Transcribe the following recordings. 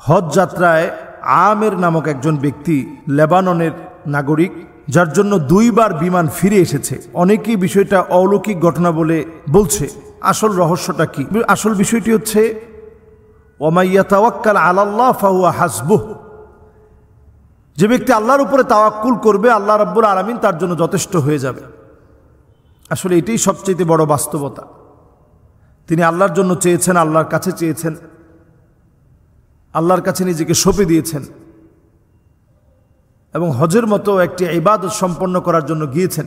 হজ যাত্রায় আমের নামক একজন ব্যক্তি লেবাননের নাগরিক, যার জন্য 2 বার বিমান ফিরে এসেছে। অনেকেই বিষয়টা অলৌকিক ঘটনা বলে বলছে। আসল রহস্যটা কি? আসল বিষয়টি হচ্ছে ওয়ামাই ইয়াতাওয়াক্কাল আলাল্লাহ ফাহুয়া হাসবুহ। যে ব্যক্তি আল্লাহর উপরে তাওয়াক্কুল করবে, আল্লাহ রাব্বুল আলামিন তার জন্য যথেষ্ট হয়ে যাবে। আসলে এটাই সবচেয়ে বড় বাস্তবতা। তিনি আল্লাহর জন্য চেয়েছেন, আল্লাহর কাছে চেয়েছেন, আল্লাহর কাছে নিজেকে সঁপে দিয়েছেন এবং হজের মতো একটি ইবাদত সম্পন্ন করার জন্য গিয়েছেন।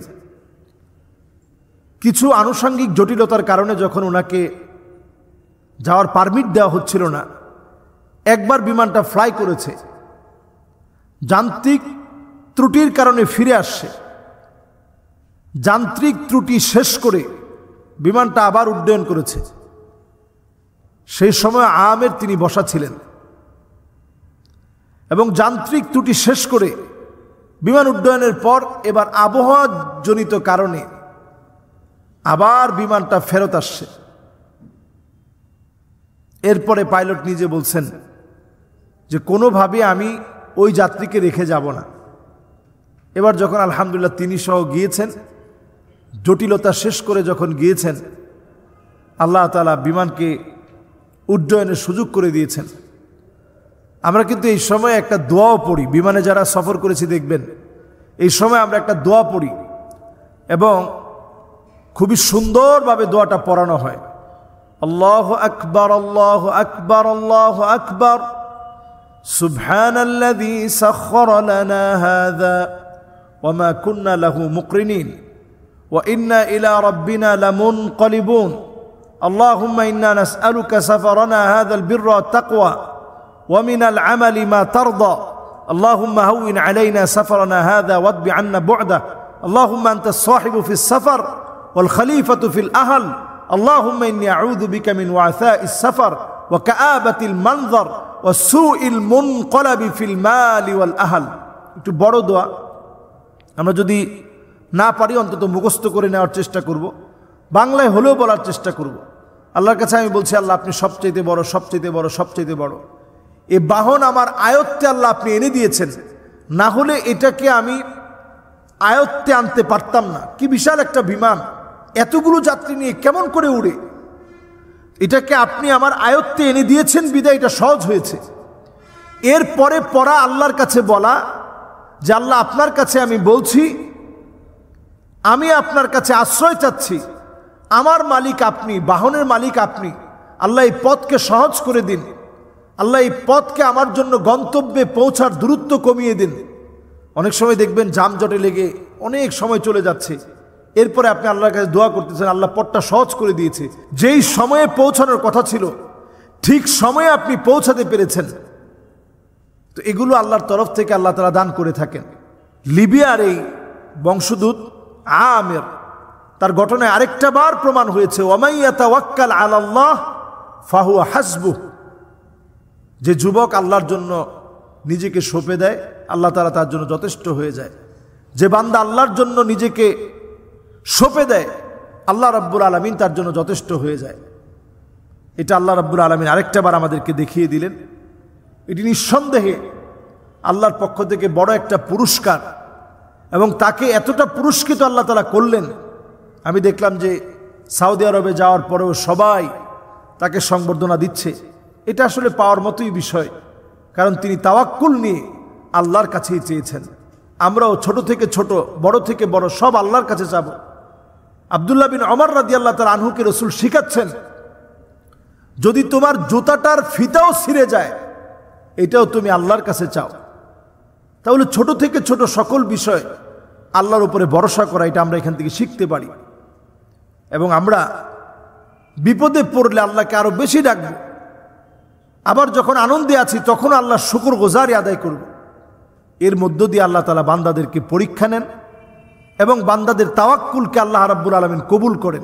কিছু আনুষঙ্গিক জটিলতার কারণে যখন ওনাকে যাওয়ার পারমিট দেওয়া হচ্ছিল না, একবার বিমানটা ফ্লাই করেছে, যান্ত্রিক ত্রুটির কারণে ফিরে আসছে। যান্ত্রিক ত্রুটি শেষ করে বিমানটা আবার উড্ডয়ন করেছে। সেই সময় আমের তিনি বসা ছিলেন এবং যান্ত্রিক ত্রুটি শেষ করে বিমান উড্ডয়নের পর এবার আবহাওয়াজনিত কারণে আবার বিমানটা ফেরত আসছে। এরপরে পাইলট নিজে বলছেন যে কোনোভাবে আমি ওই যাত্রীকে রেখে যাব না। এবার যখন আলহামদুলিল্লাহ তিনি সহ গিয়েছেন, জটিলতা শেষ করে যখন গিয়েছেন, আল্লাহ তাআলা বিমানকে উড্ডয়নের সুযোগ করে দিয়েছেন। আমরা কিন্তু এই সময় একটা দোয়াও পড়ি, বিমানে যারা সফর করেছি দেখবেন এই সময় আমরা একটা দোয়া পড়ি এবং খুবই সুন্দরভাবে দোয়াটা পড়ানো হয়। আল্লাহু আকবার, আল্লাহু আকবার, আল্লাহু আকবার, সুবহানাল্লাযী সাখখারা লানা হাযা ওয়া মা কুন্না লাহু মুকরিনিন ওয়া ইন্না ইলা রাব্বিনা লামুনকালিবুন। আল্লাহুম্মা ইন্না নাসআলুকা সাফারানা হাযাল বিররা ওয়াত তাকওয়া ওয়া মিনাল আমালি মা তারদা। আল্লাহুম্মা হাওবিন আলাইনা সাফারানা হাযা ওয়াদবি আন্না বু'দা। আল্লাহুম্মা আনতাস সাহিবু ফিস সাফার ওয়াল খলিফাতু ফিল আহল। আল্লাহুম্মা ইন্নী আউযু বিকা মিন ওয়াসাইস সাফার ওয়া কাআবাতিল মানজার ওয়া সুইল মুনকালাবি ফিল মালি ওয়াল আহল। একটু বড় দোয়া, আমরা যদি না পারি অন্তত মুখস্থ করে নেওয়ার চেষ্টা করব, বাংলায় হলেও বলার চেষ্টা করব। আল্লাহর কাছে আমি বলছি, আল্লাহ আপনি সবচেয়ে বড়, সবচেয়ে বড়, সবচেয়ে বড়। এই বাহন আমার আয়ত্তে আল্লাহ আপনি এনে দিয়েছেন, না হলে এটাকে আমি আয়ত্তে আনতে পারতাম না। কি বিশাল একটা বিমান, এতগুলো যাত্রী নিয়ে কেমন করে উড়ে। এটাকে আপনি আমার আয়ত্তে এনে দিয়েছেন বিদায় এটা সহজ হয়েছে। এরপরে পড়া আল্লাহর কাছে বলা যে আল্লাহ আপনার কাছে আমি বলছি, আমি আপনার কাছে আশ্রয় চাচ্ছি, আমার মালিক আপনি, বাহনের মালিক আপনি। আল্লাহ এই পথকে সহজ করে দিন, আল্লাহ এই পথকে আমার জন্য গন্তব্যে পৌঁছার দূরত্ব কমিয়ে দিন। অনেক সময় দেখবেন যানজটে লেগে অনেক সময় চলে যাচ্ছে, এরপরে আপনি আল্লাহর কাছে দোয়া করতেছেন, আল্লাহ পথটা সহজ করে দিয়েছে। যেই সময়ে পৌঁছানোর কথা ছিল ঠিক সময়ে আপনি পৌঁছাতে পেরেছেন। তো এগুলো আল্লাহর তরফ থেকে আল্লাহ তাআলা দান করে থাকেন। লিবিয়ার এই বংশদূত আমের, তার ঘটনায় আরেকটা বার প্রমাণ হয়েছে ওয়ামাই ইয়াতাওয়াক্কাল আলাল্লাহ ফাহুয়া হাসবুহ। যে যুবক আল্লাহর জন্য নিজেকে সঁপে দেয়, আল্লাহ তাআলা তার জন্য যথেষ্ট হয়ে যায়। যে বান্দা আল্লাহর জন্য নিজেকে সঁপে দেয়, আল্লাহ রাব্বুল আলামিন তার জন্য যথেষ্ট হয়ে যায়। এটা আল্লাহ রাব্বুল আলামিন আরেকটা বার আমাদেরকে দেখিয়ে দিলেন। এটি নিঃসন্দেহে আল্লাহর পক্ষ থেকে বড় একটা পুরস্কার এবং তাকে এতটা পুরস্কৃত আল্লাহ তাআলা করলেন। আমি দেখলাম যে সৌদি আরবে যাওয়ার পরেও সবাই তাকে সংবর্ধনা দিচ্ছে। এটা আসলে পাওয়ার মতোই বিষয়, কারণ তিনি তাওয়াক্কুল নিয়ে আল্লাহর কাছেই চেয়েছেন। আমরাও ছোট থেকে ছোট, বড় থেকে বড় সব আল্লাহর কাছে যাব। আব্দুল্লাহ বিন ওমর রাদিয়াল্লাহু তাআলা আনহুকে রাসূল শিখাচ্ছেন, যদি তোমার জুতাটার ফিতাও ছিঁড়ে যায় এটাও তুমি আল্লাহর কাছে চাও। তাহলে ছোট থেকে ছোট সকল বিষয় আল্লাহর উপরে ভরসা করা, এটা আমরা এখান থেকে শিখতে পারি। এবং আমরা বিপদে পড়লে আল্লাহকে আরো বেশি ডাকবো, আবার যখন আনন্দে আছি তখন আল্লাহর শুকরগুজারি আদায় করব। এর মধ্য দিয়ে আল্লাহ তাআলা বান্দাদেরকে পরীক্ষা নেন এবং বান্দাদের তাওয়াক্কুলকে আল্লাহ রাব্বুল আলামিন কবুল করেন।